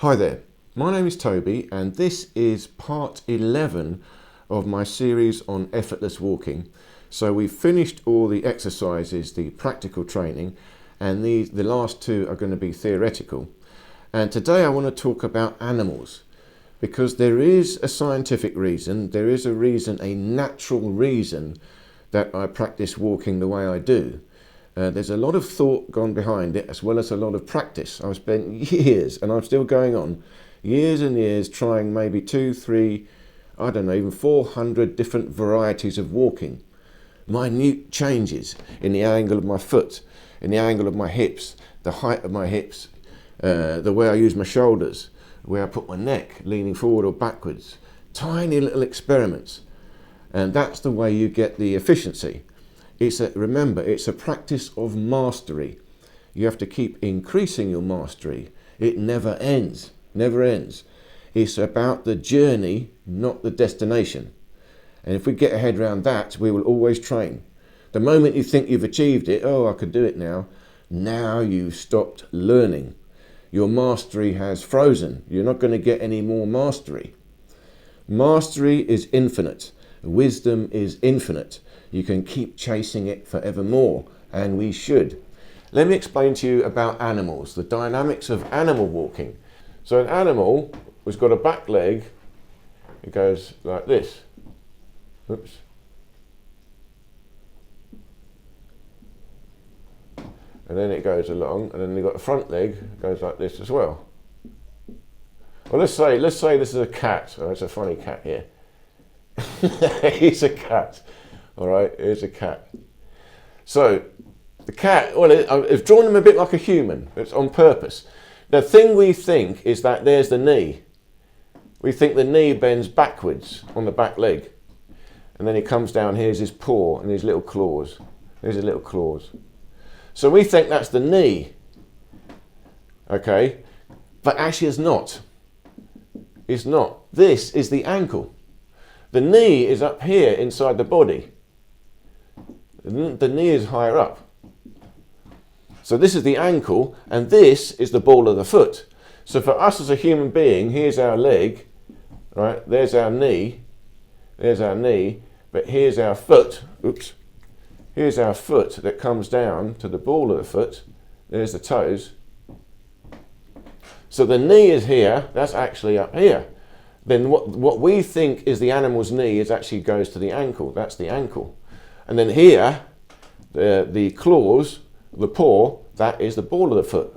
Hi there, my name is Toby and this is part 11 of my series on effortless walking. So we've finished all the exercises, the practical training, and the last two are going to be theoretical. And today I want to talk about animals, because there is a scientific reason, there is a reason, a natural reason that I practice walking the way I do. There's a lot of thought gone behind it, as well as a lot of practice. I've spent years, and I'm still going on, years and years trying maybe 2, 3, I don't know, even 400 different varieties of walking. Minute changes in the angle of my foot, in the angle of my hips, the height of my hips, the way I use my shoulders, where I put my neck, leaning forward or backwards. Tiny little experiments. And that's the way you get the efficiency. Remember, it's a practice of mastery. You have to keep increasing your mastery. It never ends, never ends. It's about the journey, not the destination. And if we get a head around that, we will always train. The moment you think you've achieved it, oh, I could do it now you've stopped learning. Your mastery has frozen. You're not going to get any more mastery. Mastery is infinite. Wisdom is infinite. You can keep chasing it forevermore, and we should. Let me explain to you about animals, the dynamics of animal walking. So an animal has got a back leg, it goes like this. Oops. And then it goes along, and then you've got the front leg, goes like this as well. Well, let's say this is a cat. Oh, it's a funny cat here. He's a cat. All right, here's a cat. So the cat, well, I've drawn him a bit like a human. It's on purpose. The thing we think is that there's the knee. We think the knee bends backwards on the back leg. And then he comes down, here's his paw and his little claws. Here's his little claws. So we think that's the knee. Okay, but actually it's not. It's not. This is the ankle. The knee is up here inside the body. The knee is higher up. So this is the ankle, and this is the ball of the foot. So for us as a human being, here's our leg, right? There's our knee, but here's our foot. Oops. Here's our foot that comes down to the ball of the foot. There's the toes. So the knee is here, that's actually up here. Then what we think is the animal's knee is actually goes to the ankle. That's the ankle. And then here, the claws, the paw, that is the ball of the foot.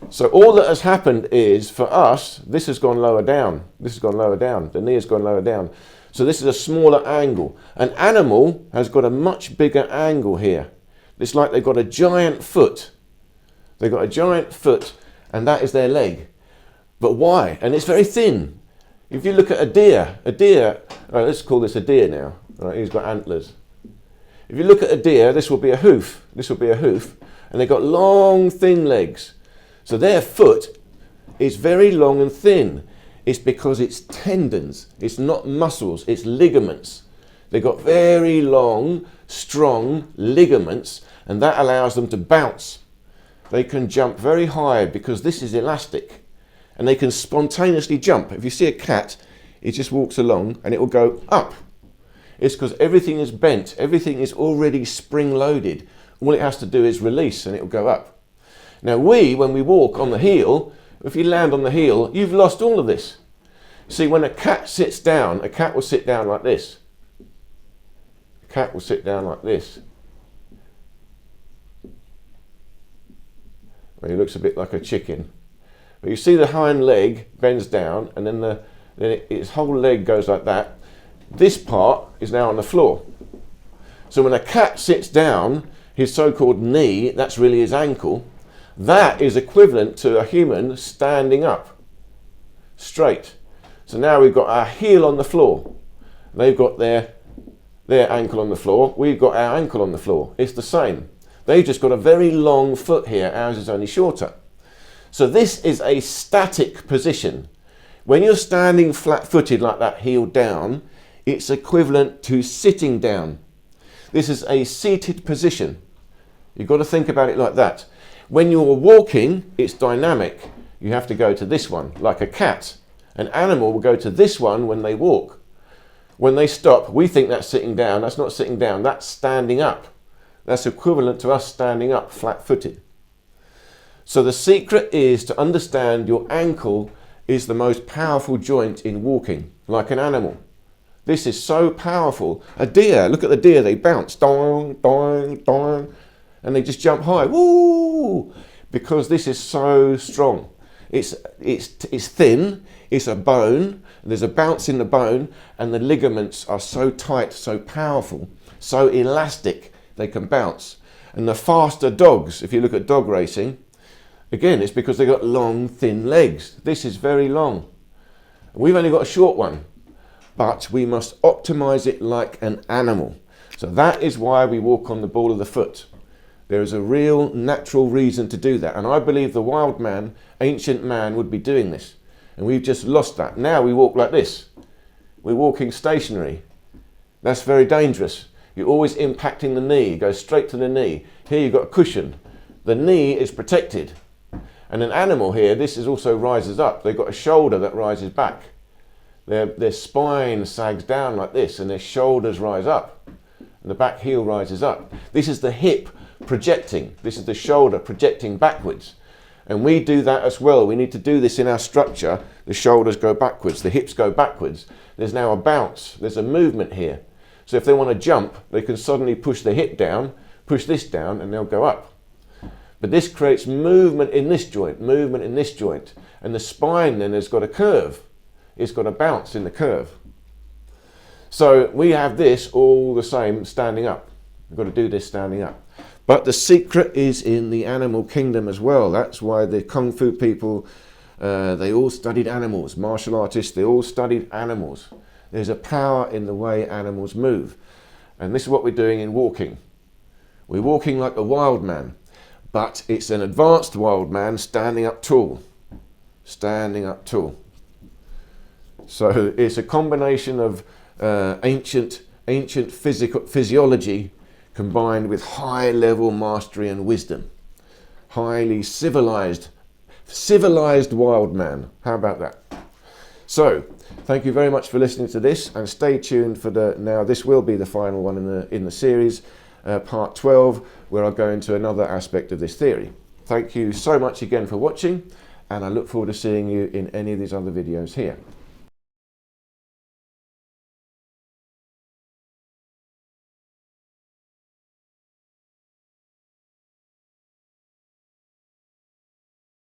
So all that has happened is, for us, this has gone lower down. This has gone lower down. The knee has gone lower down. So this is a smaller angle. An animal has got a much bigger angle here. It's like they've got a giant foot. They've got a giant foot, and that is their leg. But why? And it's very thin. If you look at a deer, right, let's call this a deer now. Right, he's got antlers. If you look at a deer, this will be a hoof. This will be a hoof. And they've got long, thin legs. So their foot is very long and thin. It's because it's tendons. It's not muscles, it's ligaments. They've got very long, strong ligaments, and that allows them to bounce. They can jump very high because this is elastic. And they can spontaneously jump. If you see a cat, it just walks along and it will go up. It's because everything is bent, everything is already spring-loaded. All it has to do is release and it will go up. Now when we walk on the heel, if you land on the heel, you've lost all of this. See, when a cat sits down, a cat will sit down like this. A cat will sit down like this. Well, he looks a bit like a chicken. But you see the hind leg bends down, and then its whole leg goes like that. This part is now on the floor. So when a cat sits down, his so-called knee, that's really his ankle, that is equivalent to a human standing up, straight. So now we've got our heel on the floor. They've got their ankle on the floor. We've got our ankle on the floor. It's the same. They've just got a very long foot here. Ours is only shorter. So this is a static position. When you're standing flat-footed like that, heel down, it's equivalent to sitting down. This is a seated position. You've got to think about it like that. When you're walking, it's dynamic. You have to go to this one, like a cat. An animal will go to this one when they walk. When they stop, we think that's sitting down. That's not sitting down, that's standing up. That's equivalent to us standing up flat-footed. So the secret is to understand your ankle is the most powerful joint in walking, like an animal. This is so powerful. A deer, look at the deer, they bounce, dong, dong, dong, and they just jump high, woo, because this is so strong. It's thin, it's a bone, there's a bounce in the bone, and the ligaments are so tight, so powerful, so elastic, they can bounce. And the faster dogs, if you look at dog racing, again, it's because they've got long, thin legs. This is very long. We've only got a short one, but we must optimize it like an animal. So that is why we walk on the ball of the foot. There is a real natural reason to do that. And I believe the wild man, ancient man, would be doing this. And we've just lost that. Now we walk like this. We're walking stationary. That's very dangerous. You're always impacting the knee. You go straight to the knee. Here you've got a cushion. The knee is protected. And an animal here, this is also rises up. They've got a shoulder that rises back. Their spine sags down like this, and their shoulders rise up. And the back heel rises up. This is the hip projecting. This is the shoulder projecting backwards. And we do that as well. We need to do this in our structure. The shoulders go backwards, the hips go backwards. There's now a bounce. There's a movement here. So if they want to jump, they can suddenly push the hip down, push this down, and they'll go up. But this creates movement in this joint, movement in this joint. And the spine then has got a curve. It's got a bounce in the curve. So we have this all the same standing up. We've got to do this standing up. But the secret is in the animal kingdom as well. That's why the Kung Fu people, they all studied animals. Martial artists, they all studied animals. There's a power in the way animals move. And this is what we're doing in walking. We're walking like a wild man. But it's an advanced wild man standing up tall. Standing up tall. So it's a combination of ancient physiology combined with high level mastery and wisdom. Highly civilized wild man. How about that? So thank you very much for listening to this, and stay tuned for now this will be the final one in the series, part 12, where I'll go into another aspect of this theory. Thank you so much again for watching, and I look forward to seeing you in any of these other videos here.